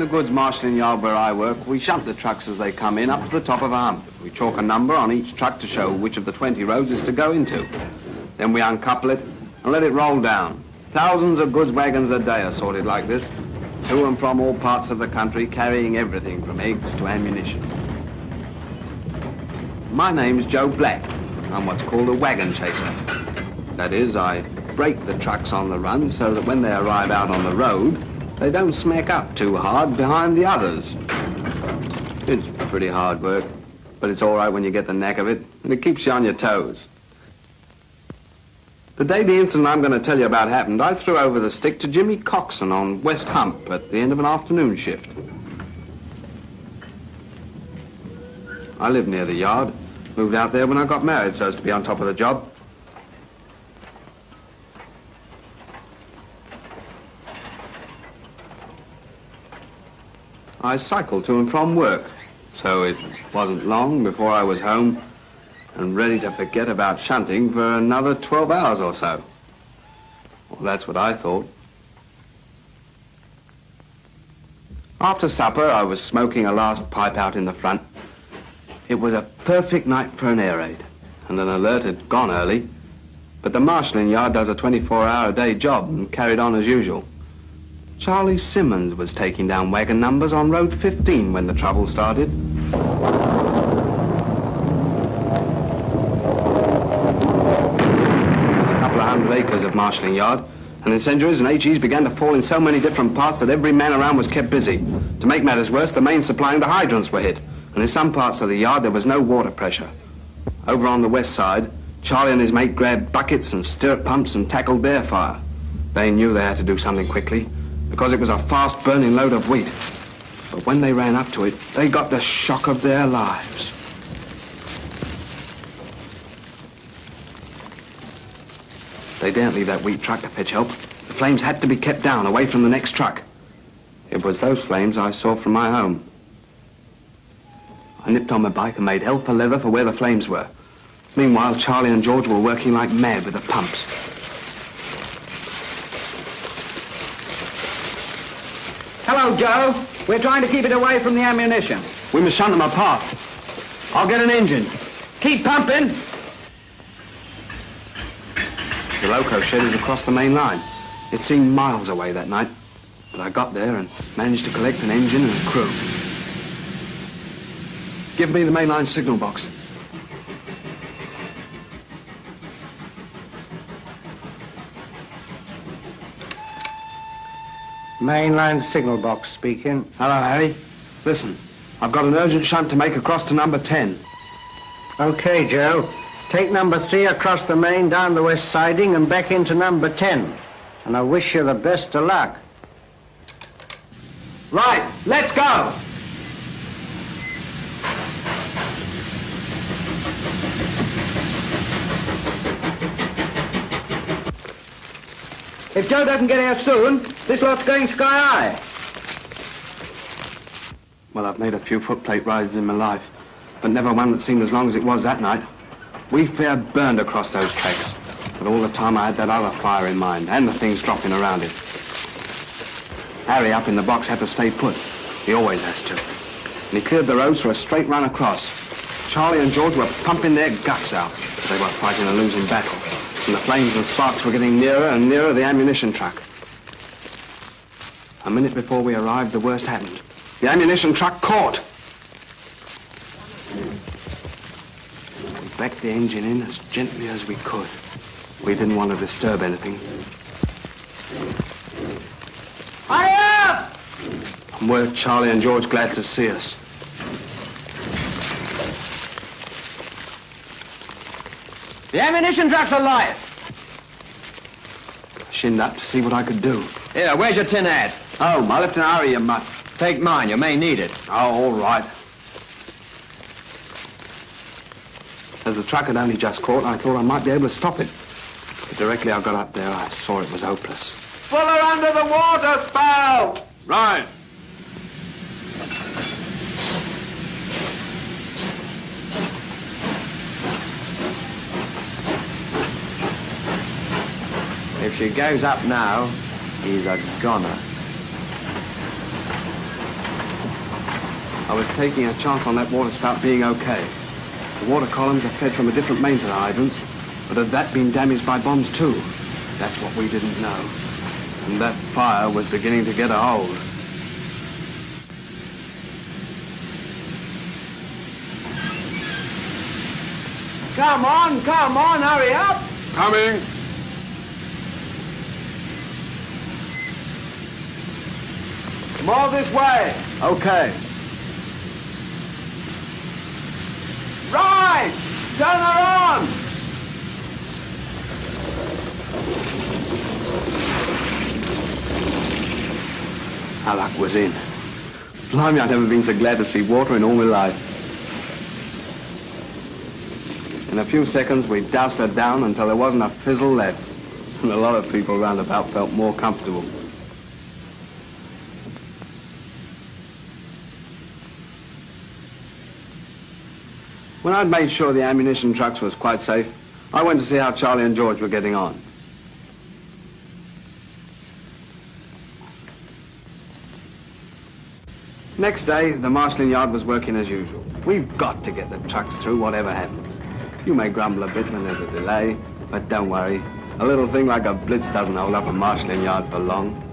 the goods marshalling yard where I work, we shunt the trucks as they come in up to the top of a hump. We chalk a number on each truck to show which of the 20 roads is to go into. Then we uncouple it and let it roll down. Thousands of goods wagons a day are sorted like this, to and from all parts of the country, carrying everything from eggs to ammunition. My name's Joe Black. I'm what's called a wagon chaser. That is, I brake the trucks on the run so that when they arrive out on the road, they don't smack up too hard behind the others. It's pretty hard work, but it's all right when you get the knack of it, and it keeps you on your toes. The day the incident I'm going to tell you about happened, I threw over the stick to Jimmy Coxon on West Hump at the end of an afternoon shift. I live near the yard. Moved out there when I got married so as to be on top of the job. I cycled to and from work, so it wasn't long before I was home and ready to forget about shunting for another 12 hours or so. Well, that's what I thought. After supper, I was smoking a last pipe out in the front. It was a perfect night for an air raid, and an alert had gone early, but the marshalling yard does a 24-hour-a-day job and carried on as usual. Charlie Simmons was taking down wagon numbers on Road 15 when the trouble started. A couple of hundred acres of marshalling yard, and incendiaries and HEs began to fall in so many different parts that every man around was kept busy. To make matters worse, the main supply and the hydrants were hit, and in some parts of the yard there was no water pressure. Over on the west side, Charlie and his mate grabbed buckets and stirrup pumps and tackled their fire. They knew they had to do something quickly, because it was a fast-burning load of wheat. But when they ran up to it, they got the shock of their lives. They daren't leave that wheat truck to fetch help. The flames had to be kept down, away from the next truck. It was those flames I saw from my home. I nipped on my bike and made hell for leather for where the flames were. Meanwhile, Charlie and George were working like mad with the pumps. Hello, Joe. We're trying to keep it away from the ammunition. We must shunt them apart. I'll get an engine. Keep pumping. The loco shed is across the main line. It seemed miles away that night, but I got there and managed to collect an engine and a crew. Give me the mainline signal box. Mainline signal box speaking. Hello, Harry. Listen, I've got an urgent shunt to make across to number 10. Okay, Joe. Take number 3 across the main down the west siding and back into number 10. And I wish you the best of luck. Right, let's go. If Joe doesn't get here soon, this lot's going sky high. Well, I've made a few footplate rides in my life, but never one that seemed as long as it was that night. We fair burned across those tracks, but all the time I had that other fire in mind, and the things dropping around it. Harry up in the box had to stay put. He always has to. And he cleared the roads for a straight run across. Charlie and George were pumping their guts out. They were fighting a losing battle, and the flames and sparks were getting nearer and nearer the ammunition truck. A minute before we arrived, the worst happened. The ammunition truck caught. We backed the engine in as gently as we could. We didn't want to disturb anything. Hurry up! And were Charlie and George glad to see us. The ammunition truck's alive. I shinned up to see what I could do. Here, where's your tin hat? Oh, I left an hurry, you mutt. Take mine, you may need it. Oh, all right. As the truck had only just caught, I thought I might be able to stop it. But directly I got up there, I saw it was hopeless. Pull her under the water spout! Right. If she goes up now, he's a goner. I was taking a chance on that water spout being okay. The water columns are fed from a different main to the hydrants, but had that been damaged by bombs too? That's what we didn't know. And that fire was beginning to get a hold. Come on, hurry up! Coming. More this way. Okay. Right! Turn her on! Our luck was in. Blimey, I've never been so glad to see water in all my life. In a few seconds, we doused her down until there wasn't a fizzle left. And a lot of people round about felt more comfortable. When I'd made sure the ammunition trucks was quite safe, I went to see how Charlie and George were getting on. Next day, the marshalling yard was working as usual. We've got to get the trucks through whatever happens. You may grumble a bit when there's a delay, but don't worry. A little thing like a blitz doesn't hold up a marshalling yard for long.